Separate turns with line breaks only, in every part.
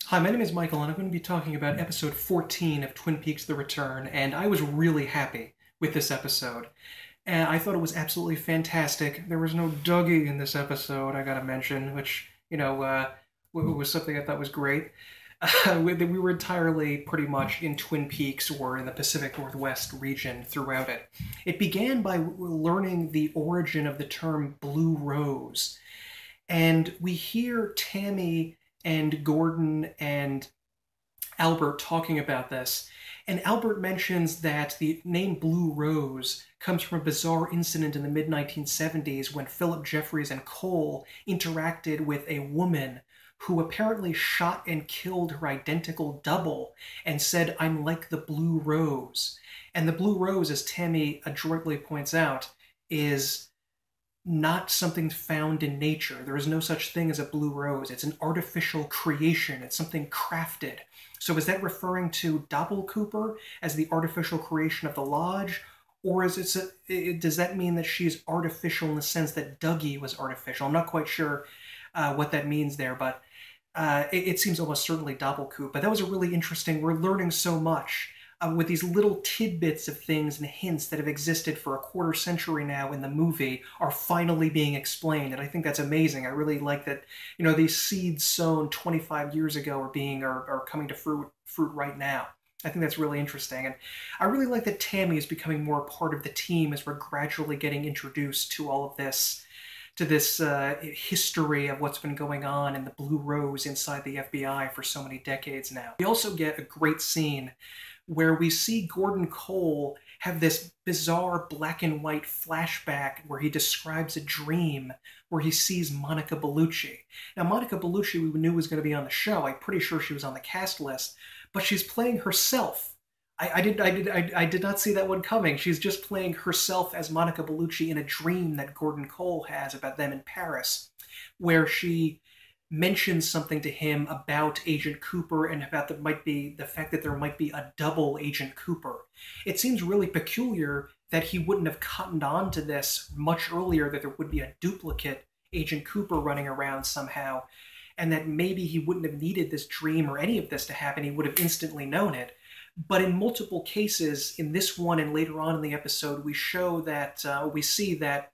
Hi, my name is Michael, and I'm going to be talking about episode 14 of Twin Peaks: The Return, and I was really happy with this episode. And I thought it was absolutely fantastic. There was no Dougie in this episode, I gotta mention, which, was something I thought was great. We were entirely pretty much in Twin Peaks or in the Pacific Northwest region throughout it. It began by learning the origin of the term Blue Rose, and we hear Tammy and Gordon and Albert talking about this. And Albert mentions that the name Blue Rose comes from a bizarre incident in the mid 1970s when Philip Jeffries and Cole interacted with a woman who apparently shot and killed her identical double and said, "I'm like the Blue Rose." And the Blue Rose, as Tammy adroitly points out, is not something found in nature. There is no such thing as a blue rose. It's an artificial creation. It's something crafted. So is that referring to Doppelcooper as the artificial creation of the Lodge? Or does that mean that she's artificial in the sense that Dougie was artificial? I'm not quite sure what that means there, but it seems almost certainly Doppelcoop. But that was a really interesting, we're learning so much with these little tidbits of things and hints that have existed for a quarter century now in the movie are finally being explained, and I think that's amazing. I really like that, these seeds sown 25 years ago are coming to fruit right now. I think that's really interesting, and I really like that Tammy is becoming more a part of the team as we're gradually getting introduced to all of this, to this history of what's been going on in the Blue Rose inside the FBI for so many decades now. We also get a great scene where we see Gordon Cole have this bizarre black and white flashback where he describes a dream where he sees Monica Bellucci. Now, Monica Bellucci we knew was going to be on the show. I'm pretty sure she was on the cast list, but she's playing herself. I did not see that one coming. She's just playing herself as Monica Bellucci in a dream that Gordon Cole has about them in Paris, where she mentions something to him about Agent Cooper and about the fact that there might be a double Agent Cooper. It seems really peculiar that he wouldn't have cottoned on to this much earlier, that there would be a duplicate Agent Cooper running around somehow, and that maybe he wouldn't have needed this dream or any of this to happen. He would have instantly known it. But in multiple cases, in this one and later on in the episode, we see that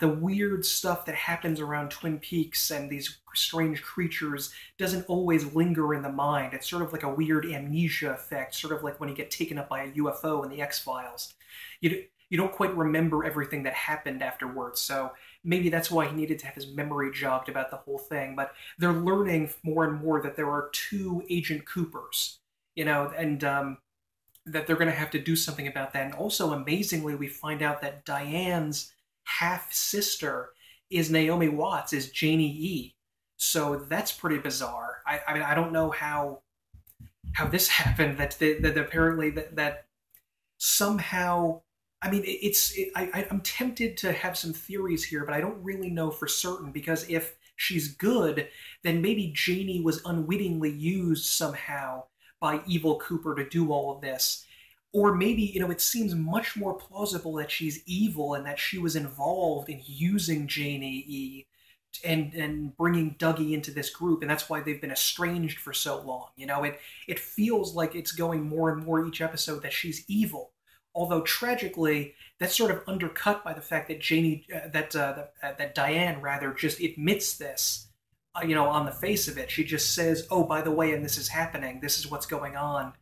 the weird stuff that happens around Twin Peaks and these strange creatures doesn't always linger in the mind. It's sort of like a weird amnesia effect, sort of like when you get taken up by a UFO in the X-Files. You don't quite remember everything that happened afterwards, so maybe that's why he needed to have his memory jogged about the whole thing. But they're learning more and more that there are two Agent Coopers, and that they're going to have to do something about that. And also, amazingly, we find out that Diane's half-sister is Naomi Watts, is Janie E. So that's pretty bizarre. I mean, I don't know how this happened, that apparently that somehow, I mean, I'm tempted to have some theories here, but I don't really know for certain, because if she's good, then maybe Janie was unwittingly used somehow by Evil Cooper to do all of this. Or maybe, it seems much more plausible that she's evil and that she was involved in using Janie E. and bringing Dougie into this group, and that's why they've been estranged for so long. It feels like it's going more and more each episode that she's evil. Although tragically, that's sort of undercut by the fact that that Diane rather just admits this. On the face of it, she just says, "Oh, by the way, and this is happening. This is what's going on,"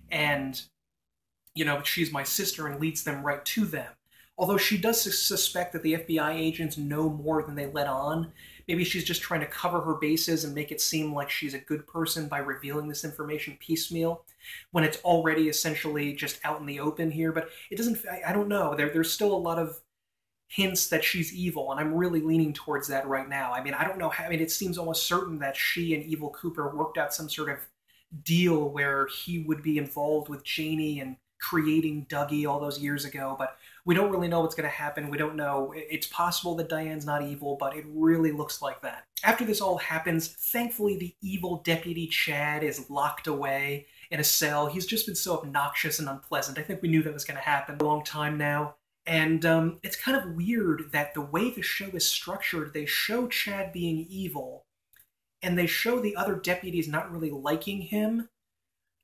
and she's my sister, and leads them right to them. Although she does suspect that the FBI agents know more than they let on. Maybe she's just trying to cover her bases and make it seem like she's a good person by revealing this information piecemeal, when it's already essentially just out in the open here. But it doesn't, I don't know. There's still a lot of hints that she's evil, and I'm really leaning towards that right now. I mean, I don't know how, it seems almost certain that she and Evil Cooper worked out some sort of deal where he would be involved with Janie and creating Dougie all those years ago, but we don't really know what's going to happen. We don't know. It's possible that Diane's not evil, but it really looks like that. After this all happens, thankfully the evil Deputy Chad is locked away in a cell. He's just been so obnoxious and unpleasant. I think we knew that was going to happen a long time now. And it's kind of weird that the way the show is structured, they show Chad being evil, and they show the other deputies not really liking him,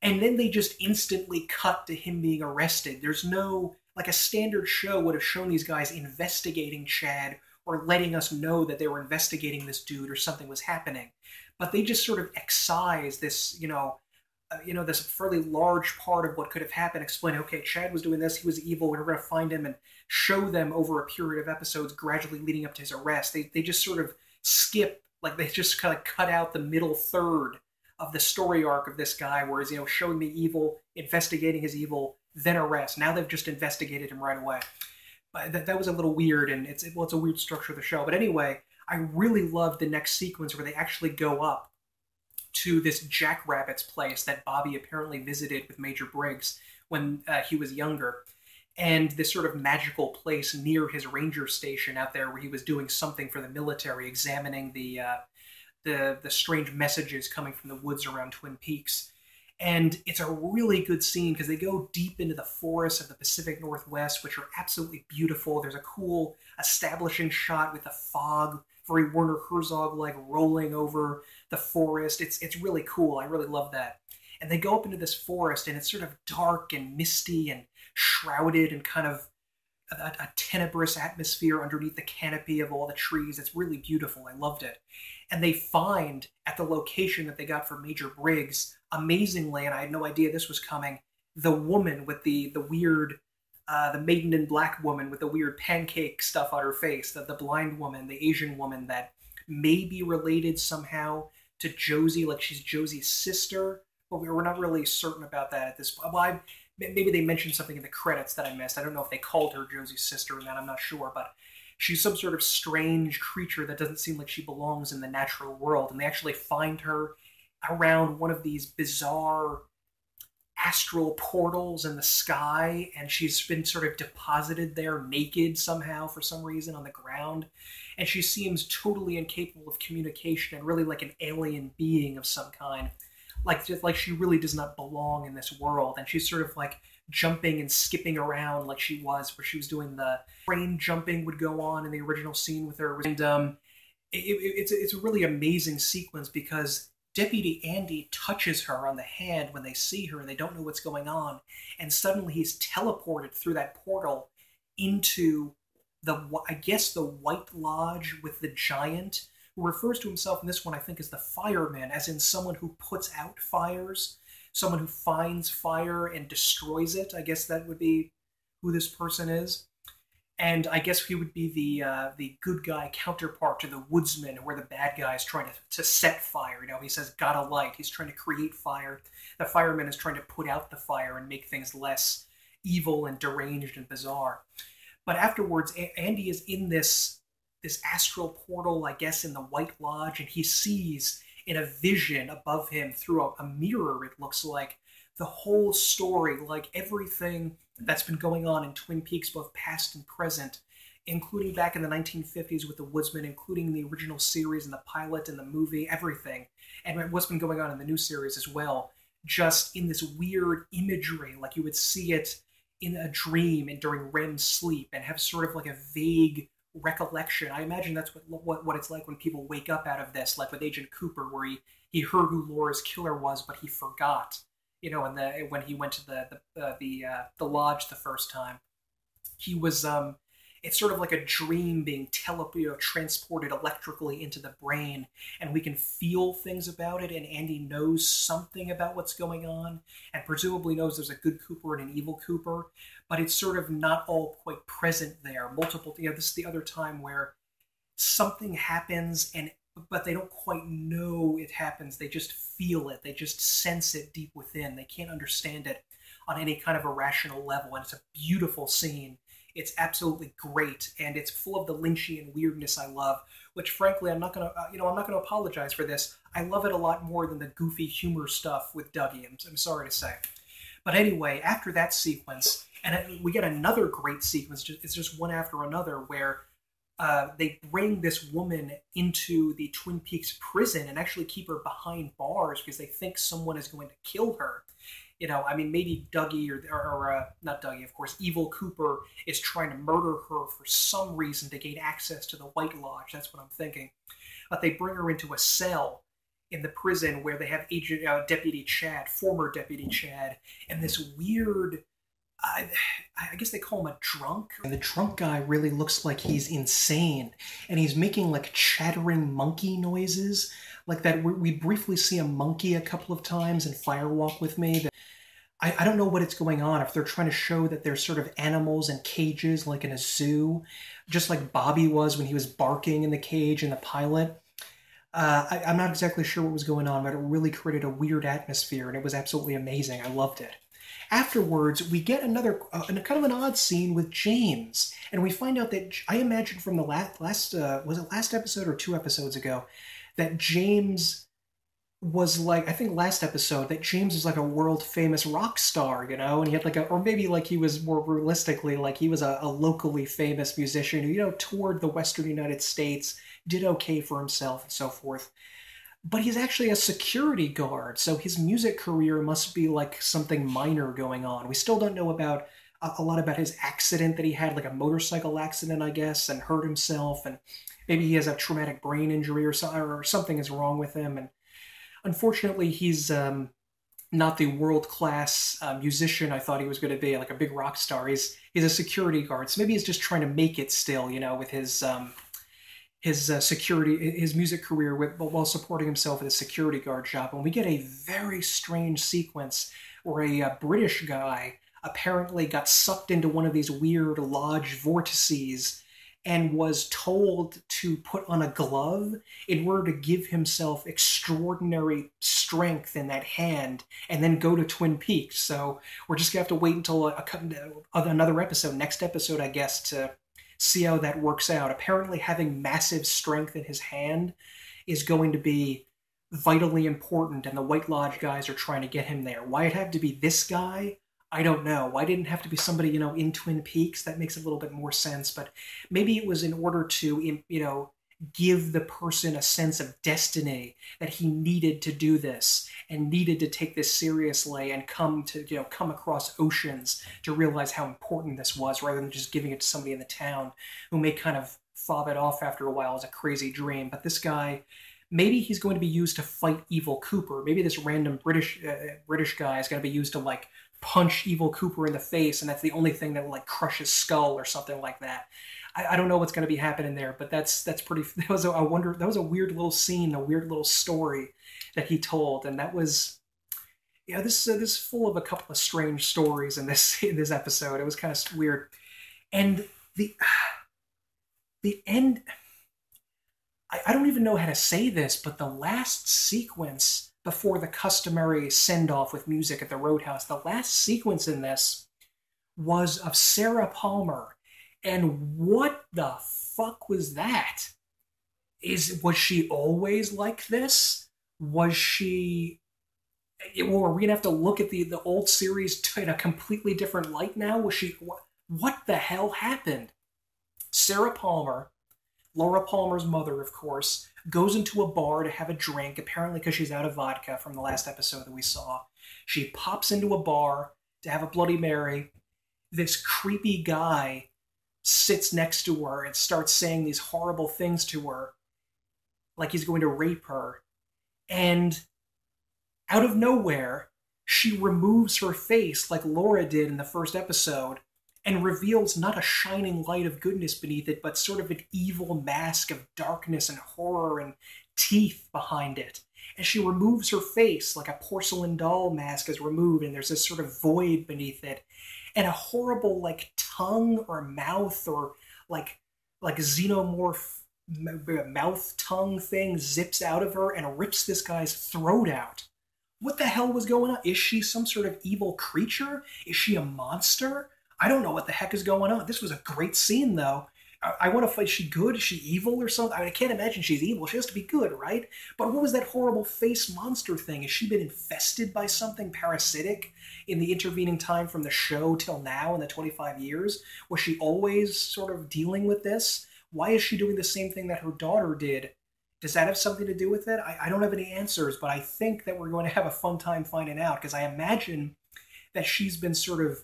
and then they just instantly cut to him being arrested. There's no, like a standard show would have shown these guys investigating Chad or letting us know that they were investigating this dude or something was happening. But they just sort of excise this, this fairly large part of what could have happened, explaining, okay, Chad was doing this, he was evil, we're going to find him, and show them over a period of episodes gradually leading up to his arrest. They just sort of skip, like they just kind of cut out the middle third of the story arc of this guy, whereas, showing me evil, investigating his evil, then arrest. Now they've just investigated him right away. But that was a little weird, and it's a weird structure of the show. But anyway, I really loved the next sequence where they actually go up to this Jackrabbit's place that Bobby apparently visited with Major Briggs when he was younger, and this sort of magical place near his ranger station out there where he was doing something for the military, examining the strange messages coming from the woods around Twin Peaks. And it's a really good scene because they go deep into the forests of the Pacific Northwest, which are absolutely beautiful. There's a cool establishing shot with the fog, very Werner Herzog-like, rolling over the forest. It's really cool. I really love that. And they go up into this forest, and it's sort of dark and misty and shrouded in kind of a tenebrous atmosphere underneath the canopy of all the trees. It's really beautiful. I loved it. And they find at the location that they got for Major Briggs, amazingly, and I had no idea this was coming, the woman with the weird, the maiden in black woman with the weird pancake stuff on her face, the blind woman, the Asian woman that may be related somehow to Josie, like she's Josie's sister, but we're not really certain about that at this point. Well, maybe they mentioned something in the credits that I missed. I don't know if they called her Josie's sister in that, I'm not sure, but she's some sort of strange creature that doesn't seem like she belongs in the natural world, and they actually find her around one of these bizarre astral portals in the sky, and she's been sort of deposited there naked somehow for some reason on the ground, and she seems totally incapable of communication and really like an alien being of some kind, like she really does not belong in this world, and she's sort of like jumping and skipping around like she was, where she was doing the train jumping would go on in the original scene with her, and it's a really amazing sequence because Deputy Andy touches her on the hand when they see her and they don't know what's going on, and suddenly he's teleported through that portal into I guess the White Lodge with the giant, who refers to himself in this one, I think, as the fireman, as in someone who puts out fires, someone who finds fire and destroys it. I guess that would be who this person is. And I guess he would be the good guy counterpart to the woodsman, where the bad guy is trying to set fire. He says, got a light. He's trying to create fire. The fireman is trying to put out the fire and make things less evil and deranged and bizarre. But afterwards, Andy is in this astral portal, I guess, in the White Lodge, and he sees in a vision above him through a mirror, it looks like, the whole story, like everything that's been going on in Twin Peaks, both past and present, including back in the 1950s with the Woodsman, including the original series and the pilot and the movie, everything, and what's been going on in the new series as well, just in this weird imagery, like you would see it in a dream and during REM sleep, and have sort of like a vague recollection. I imagine that's what it's like when people wake up out of this, like with Agent Cooper, where he heard who Laura's killer was, but he forgot. And when he went to the lodge the first time, he was it's sort of like a dream being transported electrically into the brain, and we can feel things about it, and Andy knows something about what's going on, and presumably knows there's a good Cooper and an evil Cooper, but it's sort of not all quite present there. This is the other time where something happens, but they don't quite know it happens. They just feel it. They just sense it deep within. They can't understand it on any kind of a rational level, and it's a beautiful scene. It's absolutely great, and it's full of the Lynchian weirdness I love, which frankly I'm not gonna apologize for this. I love it a lot more than the goofy humor stuff with Dougie. I'm sorry to say. But anyway, after that sequence, and we get another great sequence. It's just one after another, where they bring this woman into the Twin Peaks prison and actually keep her behind bars because they think someone is going to kill her. Maybe Dougie or not Dougie, of course, Evil Cooper is trying to murder her for some reason to gain access to the White Lodge. That's what I'm thinking. But they bring her into a cell, in the prison where they have Agent Deputy Chad, former Deputy Chad, and this weird. I guess they call him a drunk. And the drunk guy really looks like he's insane, and he's making like chattering monkey noises, like that. We briefly see a monkey a couple of times in Firewalk with Me. I don't know what it's going on, if they're trying to show that there's sort of animals in cages like in a zoo, just like Bobby was when he was barking in the cage in the pilot. I'm not exactly sure what was going on, but it really created a weird atmosphere, and it was absolutely amazing. I loved it. Afterwards, we get another kind of an odd scene with James, and we find out that I imagine from the last was it last episode or 2 episodes ago, that James was like, I think last episode, that James was like a world famous rock star, and he had like or maybe like he was more realistically like he was a locally famous musician who toured the Western United States, did okay for himself and so forth. But he's actually a security guard, so his music career must be like something minor going on. We still don't know about a lot about his accident that he had, like a motorcycle accident, I guess, and hurt himself, and maybe he has a traumatic brain injury or something is wrong with him. And unfortunately, he's not the world-class musician I thought he was going to be, like a big rock star. He's a security guard, so maybe he's just trying to make it still, with his security, his music career, while supporting himself at a security guard job. And we get a very strange sequence where a British guy apparently got sucked into one of these weird lodge vortices and was told to put on a glove in order to give himself extraordinary strength in that hand and then go to Twin Peaks. So we're just going to have to wait until another episode, next episode, I guess, to see how that works out. Apparently having massive strength in his hand is going to be vitally important, and the White Lodge guys are trying to get him there. Why it had to be this guy, I don't know. Why didn't it have to be somebody, in Twin Peaks? That makes a little bit more sense, but maybe it was in order to, give the person a sense of destiny, that he needed to do this and needed to take this seriously and come across oceans to realize how important this was, rather than just giving it to somebody in the town who may kind of fob it off after a while as a crazy dream. But this guy, maybe he's going to be used to fight Evil Cooper. Maybe this random British guy is going to be used to like punch Evil Cooper in the face, and that's the only thing that will like crush his skull or something like that. I don't know what's going to be happening there, but that's pretty. That was a weird little scene, a weird little story that he told, and that was, this is full of a couple of strange stories in this episode. It was kind of weird, and the end. I don't even know how to say this, but the last sequence before the customary send-off with music at the Roadhouse, the last sequence in this was of Sarah Palmer. And what the fuck was that? Was she always like this? Was she... Well, are we going to have to look at the old series in a completely different light now? Was she... What the hell happened? Sarah Palmer, Laura Palmer's mother, of course, goes into a bar to have a drink, apparently because she's out of vodka from the last episode that we saw. She pops into a bar to have a Bloody Mary. This creepy guy sits next to her and starts saying these horrible things to her, like he's going to rape her. And out of nowhere, she removes her face like Laura did in the first episode and reveals not a shining light of goodness beneath it, but sort of an evil mask of darkness and horror and teeth behind it. And she removes her face like a porcelain doll mask is removed, and there's this sort of void beneath it. And a horrible like tongue or mouth or like xenomorph mouth tongue thing zips out of her and rips this guy's throat out. What the hell was going on? Is she some sort of evil creature? Is she a monster? I don't know what the heck is going on. This was a great scene, though. I want to fight. Is she good? Is she evil or something? I can't imagine she's evil. She has to be good, right? But what was that horrible face monster thing? Has she been infested by something parasitic in the intervening time from the show till now in the 25 years? Was she always sort of dealing with this? Why is she doing the same thing that her daughter did? Does that have something to do with it? I don't have any answers, but I think that we're going to have a fun time finding out, because I imagine that she's been sort of,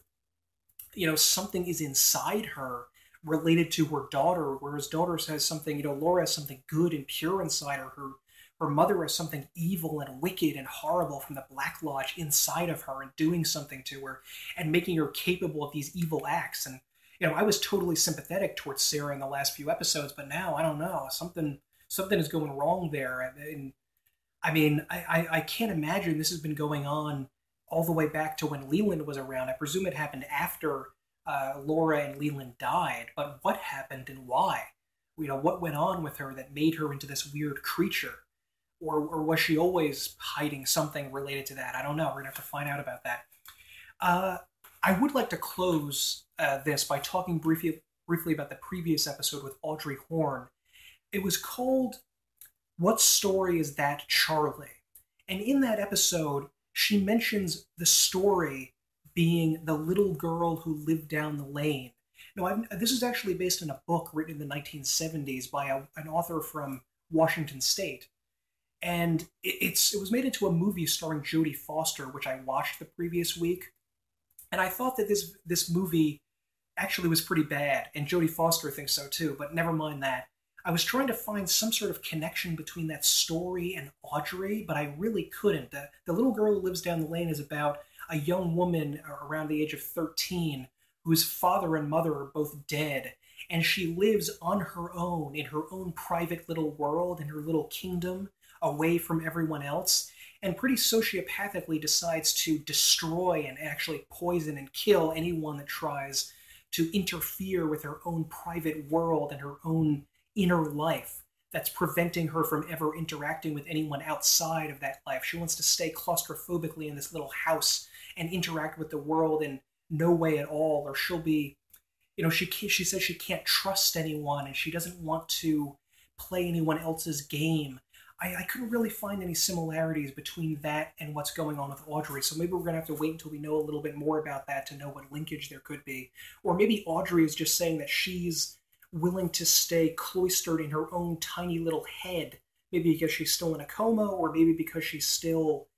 something is inside her related to her daughter, whereas daughter has something, Laura has something good and pure inside her her mother as something evil and wicked and horrible from the Black Lodge inside of her and doing something to her and making her capable of these evil acts. And I was totally sympathetic towards Sarah in the last few episodes, but now I don't know, something is going wrong there. And I mean, I can't imagine this has been going on all the way back to when Leland was around. I presume it happened after Laura and Leland died, but what happened and why? What went on with her that made her into this weird creature? Or was she always hiding something related to that? I don't know. We're going to have to find out about that. I would like to close this by talking briefly about the previous episode with Audrey Horne. It was called What Story Is That, Charlie? And in that episode, she mentions the story being the little girl who lived down the lane. Now, this is actually based on a book written in the 1970s by an author from Washington State. And it was made into a movie starring Jodie Foster, which I watched the previous week. And I thought that this movie actually was pretty bad, and Jodie Foster thinks so too, but never mind that. I was trying to find some sort of connection between that story and Audrey, but I really couldn't. The little girl who lives down the lane is about a young woman around the age of 13 whose father and mother are both dead, and she lives on her own in her own private little world, in her little kingdom, away from everyone else, and pretty sociopathically decides to destroy and actually poison and kill anyone that tries to interfere with her own private world and her own inner life that's preventing her from ever interacting with anyone outside of that life. She wants to stay claustrophobically in this little house and interact with the world in no way at all, or she'll be, she says she can't trust anyone and she doesn't want to play anyone else's game. I couldn't really find any similarities between that and what's going on with Audrey, so maybe we're going to have to wait until we know a little bit more about that to know what linkage there could be. Or maybe Audrey is just saying that she's willing to stay cloistered in her own tiny little head, maybe because she's still in a coma, or maybe because she's still,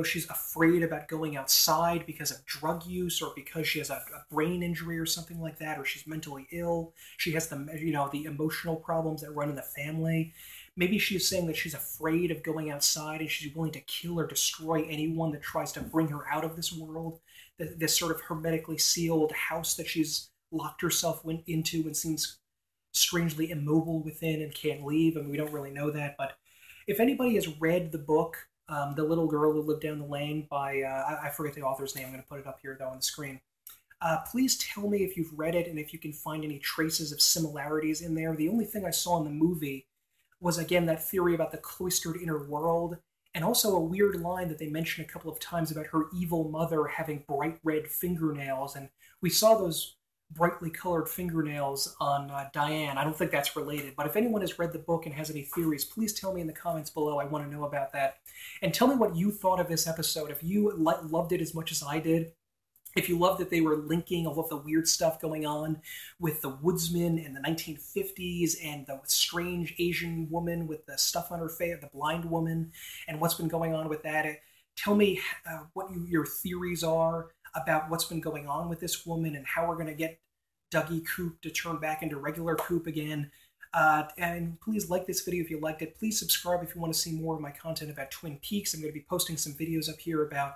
she's afraid about going outside because of drug use, or because she has a brain injury or something like that, or she's mentally ill. She has the emotional problems that run in the family. Maybe she's saying that she's afraid of going outside and she's willing to kill or destroy anyone that tries to bring her out of this world, this sort of hermetically sealed house that she's locked herself into and seems strangely immobile within and can't leave. I mean, we don't really know that, but if anybody has read the book, The Little Girl Who Lived Down the Lane by, I forget the author's name, I'm going to put it up here though on the screen. Please tell me if you've read it and if you can find any traces of similarities in there. The only thing I saw in the movie was, again, that theory about the cloistered inner world, and also a weird line that they mentioned a couple of times about her evil mother having bright red fingernails, and we saw those brightly colored fingernails on Diane. I don't think that's related, but if anyone has read the book and has any theories, please tell me in the comments below. I want to know about that. And tell me what you thought of this episode. If you loved it as much as I did, if you loved that they were linking all of the weird stuff going on with the woodsman in the 1950s and the strange Asian woman with the stuff on her face, the blind woman, and what's been going on with that. Tell me what your theories are about what's been going on with this woman and how we're going to get Dougie Coop to turn back into regular Coop again. And please like this video if you liked it. Please subscribe if you want to see more of my content about Twin Peaks. I'm going to be posting some videos up here about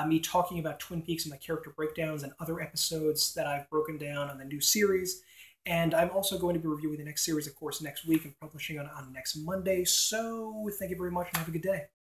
me talking about Twin Peaks and my character breakdowns and other episodes that I've broken down on the new series. And I'm also going to be reviewing the next series, of course, next week and publishing on next Monday. So thank you very much and have a good day.